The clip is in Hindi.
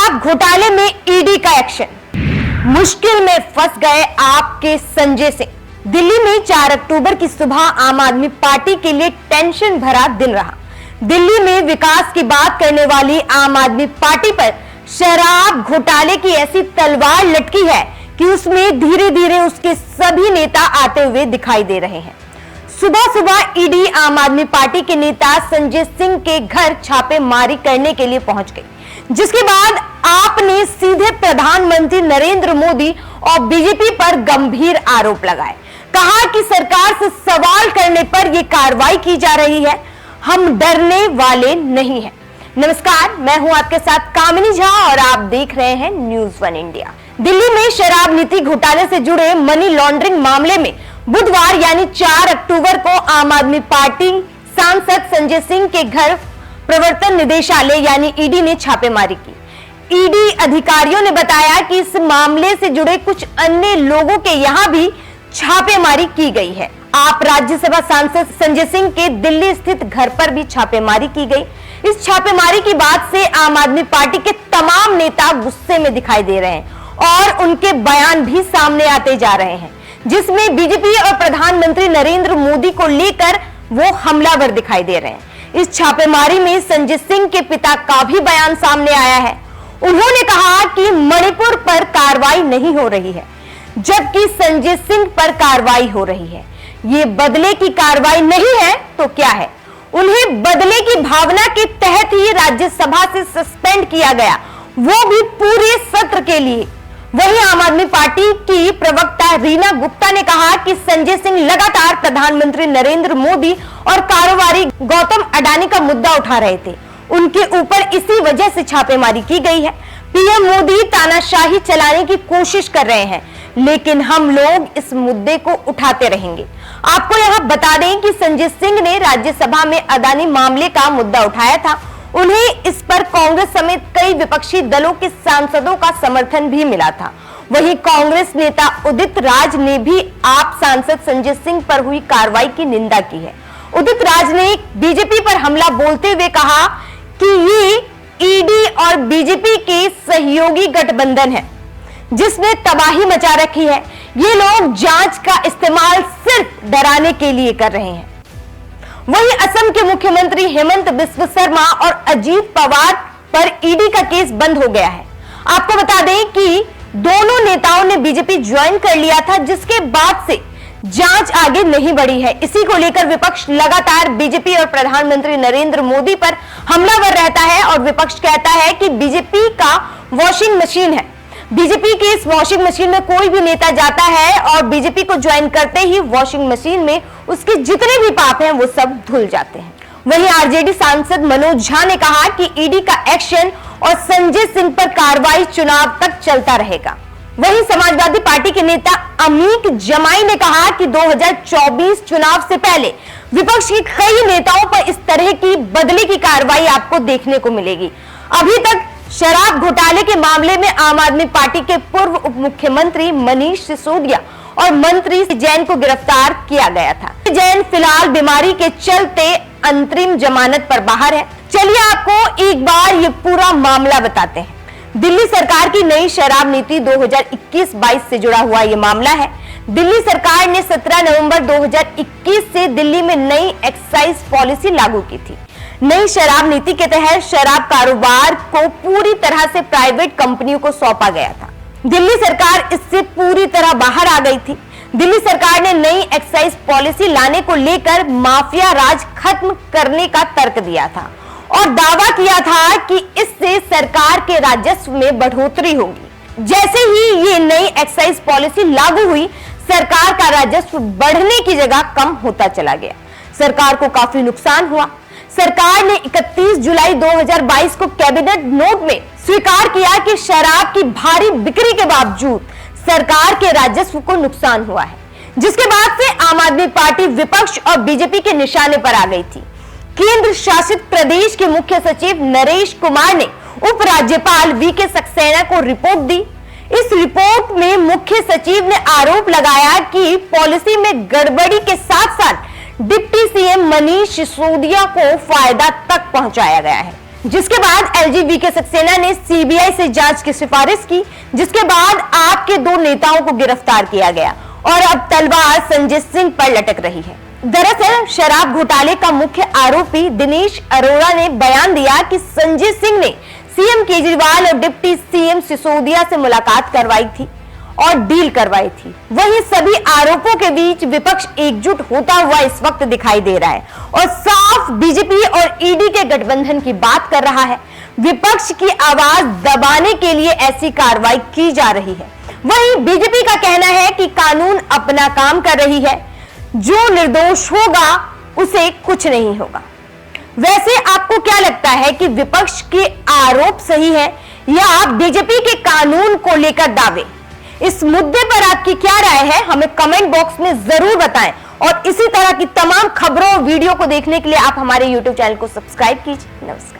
शराब घोटाले में ईडी का एक्शन, मुश्किल में फंस गए आपके संजय सिंह। दिल्ली में 4 अक्टूबर की सुबह आम आदमी पार्टी के लिए टेंशन भरा दिन रहा। दिल्ली में विकास की बात करने वाली आम आदमी पार्टी पर शराब घोटाले की ऐसी तलवार लटकी है कि उसमें धीरे धीरे उसके सभी नेता आते हुए दिखाई दे रहे हैं। सुबह सुबह ईडी आम आदमी पार्टी के नेता संजय सिंह के घर छापेमारी करने के लिए पहुंच गई, जिसके बाद आपने सीधे प्रधानमंत्री नरेंद्र मोदी और बीजेपी पर गंभीर आरोप लगाए। कहा कि सरकार से सवाल करने पर यह कार्रवाई की जा रही है, हम डरने वाले नहीं हैं। नमस्कार, मैं हूं आपके साथ कामिनी झा और आप देख रहे हैं न्यूज़ 1 इंडिया। दिल्ली में शराब नीति घोटाले से जुड़े मनी लॉन्ड्रिंग मामले में बुधवार यानी 4 अक्टूबर को आम आदमी पार्टी सांसद संजय सिंह के घर प्रवर्तन निदेशालय यानी ईडी ने छापेमारी की। ईडी अधिकारियों ने बताया कि इस मामले से जुड़े कुछ अन्य लोगों के यहां भी छापेमारी की गई है। आप राज्यसभा सांसद संजय सिंह के दिल्ली स्थित घर पर भी छापेमारी की गई। इस छापेमारी की बात से आम आदमी पार्टी के तमाम नेता गुस्से में दिखाई दे रहे हैं और उनके बयान भी सामने आते जा रहे हैं, जिसमें बीजेपी और प्रधानमंत्री नरेंद्र मोदी को लेकर वो हमलावर दिखाई दे रहे हैं। इस छापेमारी में संजय सिंह के पिता का भी बयान सामने आया है। उन्होंने कहा कि मणिपुर पर कार्रवाई नहीं हो रही है, जबकि संजय सिंह पर कार्रवाई हो रही है। ये बदले की कार्रवाई नहीं है तो क्या है? उन्हें बदले की भावना के तहत ही राज्यसभा से सस्पेंड किया गया, वो भी पूरे सत्र के लिए। वहीं आम आदमी पार्टी की प्रवक्ता रीना गुप्ता ने कहा कि संजय सिंह लगातार प्रधानमंत्री नरेंद्र मोदी और कारोबारी गौतम अडानी का मुद्दा उठा रहे थे। उनके ऊपर इसी वजह से छापेमारी की गई है। पीएम मोदी तानाशाही चलाने की कोशिश कर रहे हैं, लेकिन हम लोग इस मुद्दे को उठाते रहेंगे। आपको यहां बता दें कि संजय सिंह ने राज्यसभा में अडानी मामले का मुद्दा उठाया था। उन्हें इस पर कांग्रेस समेत कई विपक्षी दलों के सांसदों का समर्थन भी मिला था। वहीं कांग्रेस नेता उदित राज ने भी आप सांसद संजय सिंह पर हुई कार्रवाई की निंदा की है। उदित राज ने बीजेपी पर हमला बोलते हुए कहा कि ये ईडी और बीजेपी के सहयोगी गठबंधन है, जिसने तबाही मचा रखी है। ये लोग जांच का इस्तेमाल सिर्फ डराने के लिए कर रहे हैं। वहीं असम के मुख्यमंत्री हेमंत बिस्व शर्मा और अजीत पवार पर ईडी का केस बंद हो गया है। आपको बता दें कि दोनों नेताओं ने बीजेपी ज्वाइन कर लिया था, जिसके बाद से जांच आगे नहीं बढ़ी है। इसी को लेकर विपक्ष लगातार बीजेपी और प्रधानमंत्री नरेंद्र मोदी पर हमलावर रहता है और विपक्ष कहता है कि बीजेपी का वॉशिंग मशीन है। बीजेपी की इस वॉशिंग मशीन में कोई भी नेता जाता है और बीजेपी को ज्वाइन करते ही वॉशिंग मशीन में उसके जितने भी पाप हैं वो सब धुल जाते हैं। वहीं आरजेडी सांसद मनोज झा ने कहा कि ईडी का एक्शन और संजय सिंह पर कार्रवाई चुनाव तक चलता रहेगा। वहीं समाजवादी पार्टी के नेता अमीक जमाई ने कहा कि 2024 चुनाव से पहले विपक्ष के कई नेताओं पर इस तरह की बदले की कार्रवाई आपको देखने को मिलेगी। अभी तक शराब घोटाले के मामले में आम आदमी पार्टी के पूर्व उप मुख्यमंत्री मनीष सिसोदिया और मंत्री जैन को गिरफ्तार किया गया था। जैन फिलहाल बीमारी के चलते अंतरिम जमानत पर बाहर है। चलिए आपको एक बार ये पूरा मामला बताते हैं। दिल्ली सरकार की नई शराब नीति 2021-22 से जुड़ा हुआ ये मामला है। दिल्ली सरकार ने 17 नवंबर 2021 से दिल्ली में नई एक्साइज पॉलिसी लागू की थी। नई शराब नीति के तहत शराब कारोबार को पूरी तरह से प्राइवेट कंपनियों को सौंपा गया था। दिल्ली सरकार इससे पूरी तरह बाहर आ गई थी। दिल्ली सरकार ने नई एक्साइज पॉलिसी लाने को लेकर माफिया राज खत्म करने का तर्क दिया था और दावा किया था कि इससे सरकार के राजस्व में बढ़ोतरी होगी। जैसे ही ये नई एक्साइज पॉलिसी लागू हुई, सरकार का राजस्व बढ़ने की जगह कम होता चला गया। सरकार को काफी नुकसान हुआ। सरकार ने 31 जुलाई 2022 को कैबिनेट नोट में स्वीकार किया कि शराब की भारी बिक्री के बावजूद सरकार के राजस्व को नुकसान हुआ है, जिसके बाद से आम आदमी पार्टी विपक्ष और बीजेपी के निशाने पर आ गई थी। केंद्र शासित प्रदेश के मुख्य सचिव नरेश कुमार ने उपराज्यपाल वीके सक्सेना को रिपोर्ट दी। इस रिपोर्ट में मुख्य सचिव ने आरोप लगाया कि पॉलिसी में गड़बड़ी के साथ साथ डिप्टी सीएम मनीष सिसोदिया को फायदा तक पहुंचाया गया है। जिसके बाद एलजी वीके सक्सेना ने सीबीआई से जांच की सिफारिश की, जिसके बाद आपके 2 नेताओं को गिरफ्तार किया गया और अब तलवार संजय सिंह पर लटक रही है। दरअसल शराब घोटाले का मुख्य आरोपी दिनेश अरोड़ा ने बयान दिया कि संजय सिंह ने सीएम केजरीवाल और डिप्टी सीएम सिसोदिया से मुलाकात करवाई थी और डील करवाई थी। वहीं सभी आरोपों के बीच विपक्ष एकजुट होता हुआ इस वक्त दिखाई दे रहा है और साफ बीजेपी और ईडी के गठबंधन की बात कर रहा है। विपक्ष की आवाज दबाने के लिए ऐसी कार्रवाई की जा रही है। वहीं बीजेपी का कहना है कि कानून अपना काम कर रही है, जो निर्दोष होगा उसे कुछ नहीं होगा। वैसे आपको क्या लगता है कि विपक्ष के आरोप सही है या बीजेपी के कानून को लेकर दावे? इस मुद्दे पर आपकी क्या राय है, हमें कमेंट बॉक्स में जरूर बताएं और इसी तरह की तमाम खबरों और वीडियो को देखने के लिए आप हमारे YouTube चैनल को सब्सक्राइब कीजिए। नमस्कार।